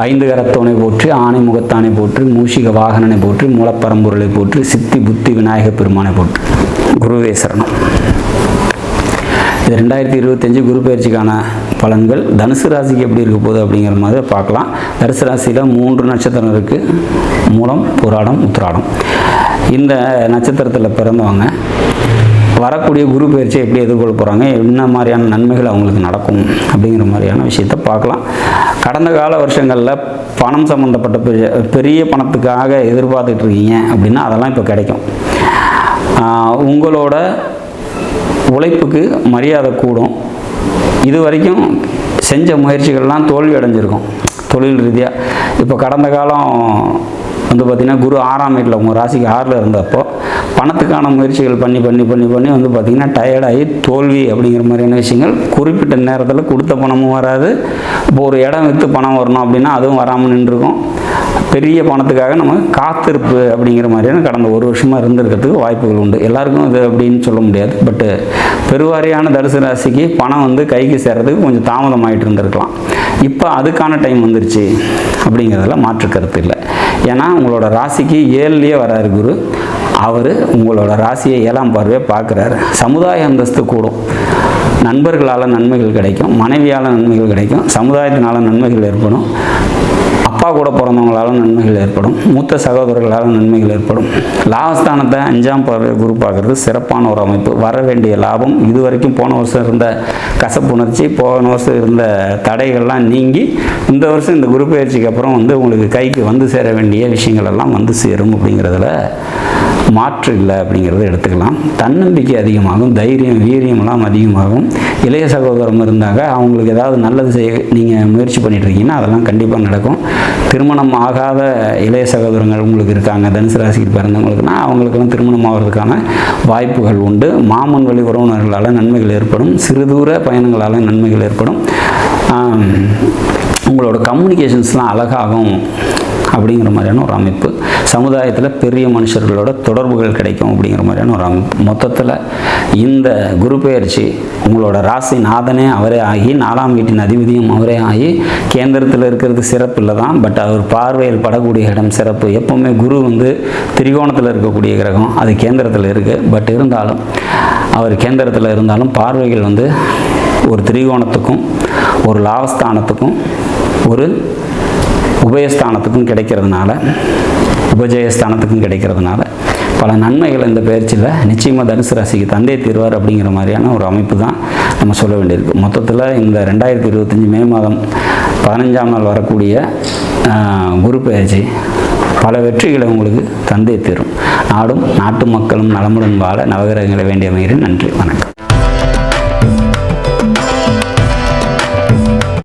ஐந்து கரத்தோனை போற்றி, ஆணை முகத்தானை போற்றி, மூஷிக வாகனனை போற்றி, மூலப்பரம்பொருளை போற்றி, சித்தி புத்தி விநாயக பெருமானை போற்றி. குருவே சரணம். இது 2025 குரு பயிற்சிக்கான பலன்கள். தனுசு ராசிக்கு எப்படி இருக்க போகுது அப்படிங்கிற மாதிரி பார்க்கலாம். தனுசு ராசியில் 3 நட்சத்திரம் இருக்குது. மூலம், பூராடம், உத்திராடம். இந்த நட்சத்திரத்தில் பிறந்தவங்க வரக்கூடிய குரு பயிற்சியை எப்படி எதிர்கொள்ள போகிறாங்க, என்ன மாதிரியான நன்மைகள் அவங்களுக்கு நடக்கும் அப்படிங்கிற மாதிரியான விஷயத்தை பார்க்கலாம். கடந்த கால வருஷங்களில் பணம் சம்மந்தப்பட்ட பெரிய பணத்துக்காக எதிர்பார்த்துட்டு இருக்கீங்க அப்படின்னா அதெல்லாம் இப்போ கிடைக்கும். உங்களோட உழைப்புக்கு மரியாதை கூடும். இது வரைக்கும் செஞ்ச முயற்சிகள்லாம் தோல்வி அடைஞ்சிருக்கும் தொழில் ரீதியாக. இப்போ கடந்த காலம் பார்த்திங்கன்னா குரு 6ஆம் வீட்டில் உங்கள் ராசிக்கு 6ல் இருந்தப்போ பணத்துக்கான முயற்சிகள் பண்ணி பார்த்திங்கன்னா டயர்டாகி தோல்வி அப்படிங்கிற மாதிரியான விஷயங்கள். குறிப்பிட்ட நேரத்தில் கொடுத்த பணமும் வராது. இப்போ ஒரு இடம் விற்று பணம் வரணும் அப்படின்னா அதுவும் வராமல் நின்றுருக்கும். பெரிய பணத்துக்காக நம்ம காத்திருப்பு அப்படிங்கிற மாதிரியான கடந்த 1 வருஷமாக இருந்திருக்கிறதுக்கு வாய்ப்புகள் உண்டு. எல்லாருக்கும் இது அப்படின்னு சொல்ல முடியாது. பட்டு பெருவாரியான தனுசு ராசிக்கு பணம் கைக்கு சேர்றதுக்கு கொஞ்சம் தாமதமாகிட்டு இருந்திருக்கலாம். இப்போ அதுக்கான டைம் வந்துருச்சு அப்படிங்கிறதுல மாற்று கருத்து இல்லை. ஏன்னா உங்களோட ராசிக்கு 7லேயே வராரு குரு. அவர் உங்களோட ராசியை 7ஆம் பார்வையை பார்க்குறாரு. சமுதாய அந்தஸ்து கூடும். நண்பர்களால் நன்மைகள் கிடைக்கும், மனைவியால் நன்மைகள் கிடைக்கும், சமுதாயத்தினால் நன்மைகள் ஏற்படும், அப்பா கூட பிறந்தவங்களால நன்மைகள் ஏற்படும், மூத்த சகோதரர்களால் நன்மைகள் ஏற்படும். லாபஸ்தானத்தை 5ஆம் பார்வை குரு பார்க்குறது சிறப்பான ஒரு அமைப்பு. வர வேண்டிய லாபம், இது வரைக்கும் போன வருஷம் இருந்த கசப்புணர்ச்சி, போன வருஷம் இருந்த தடைகள்லாம் நீங்கி இந்த வருஷம் இந்த குரு பயிற்சிக்கு அப்புறம் உங்களுக்கு கைக்கு வந்து சேர வேண்டிய விஷயங்கள் எல்லாம் வந்து சேரும் அப்படிங்கிறதுல மாற்று இல்லை அப்படிங்கிறத எடுத்துக்கலாம். தன்னம்பிக்கை அதிகமாகும், தைரியம் வீரியமெல்லாம் அதிகமாகும். இளைய சகோதரம் இருந்தாங்க, அவங்களுக்கு ஏதாவது நல்லது செய்ய நீங்கள் முயற்சி பண்ணிட்டுருக்கீங்கன்னா அதெல்லாம் கண்டிப்பாக நடக்கும். திருமணம் ஆகாத இளைய சகோதரங்கள் உங்களுக்கு இருக்காங்க தனுசு ராசிக்கு பிறந்தவங்களுக்குன்னா அவங்களுக்கெல்லாம் திருமணம் ஆகிறதுக்கான வாய்ப்புகள் உண்டு. மாமன் வழி உறவினர்களால் நன்மைகள் ஏற்படும். சிறு தூர பயணங்களால் நன்மைகள் ஏற்படும். உங்களோட கம்யூனிகேஷன்ஸ்லாம் அழகாகும் அப்படிங்கிற மாதிரியான ஒரு அமைப்பு. சமுதாயத்தில் பெரிய மனுஷர்களோட தொடர்புகள் கிடைக்கும் அப்படிங்கிற மாதிரியான ஒரு அமைப்பு. மொத்தத்தில் இந்த குரு பெயர்ச்சி உங்களோட ராசி நாதனே அவரே ஆகி 4ஆம் வீட்டின் அதிபதியும் அவரே ஆகி கேந்திரத்தில் இருக்கிறது சிறப்பு இல்லை தான். பட் அவர் பார்வையில் படக்கூடிய இடம் சிறப்பு. எப்போவுமே குரு திரிகோணத்தில் இருக்கக்கூடிய கிரகம், அது கேந்திரத்தில் இருக்குது. பட் இருந்தாலும் அவர் கேந்திரத்தில் இருந்தாலும் பார்வைகள் ஒரு திரிகோணத்துக்கும் ஒரு லாபஸ்தானத்துக்கும் ஒரு உபயஸ்தானத்துக்கும் கிடைக்கிறதுனால, உபஜயஸ்தானத்துக்கும் கிடைக்கிறதுனால பல நன்மைகள் இந்த பயிற்சியில் நிச்சயமாக தனுசு ராசிக்கு தந்தை தீர்வார் அப்படிங்கிற மாதிரியான ஒரு அமைப்பு தான் நம்ம சொல்ல வேண்டியிருக்கு. மொத்தத்தில் இந்த 2025 மே மாதம் 15ஆம் நாள் வரக்கூடிய குரு பயிற்சி பல வெற்றிகளை உங்களுக்கு தந்தை தீரும். நாடும் நாட்டு மக்களும் நலமுடன் வாழ நவகிரகங்களை வேண்டிய அமைகிறேன். நன்றி, வணக்கம்.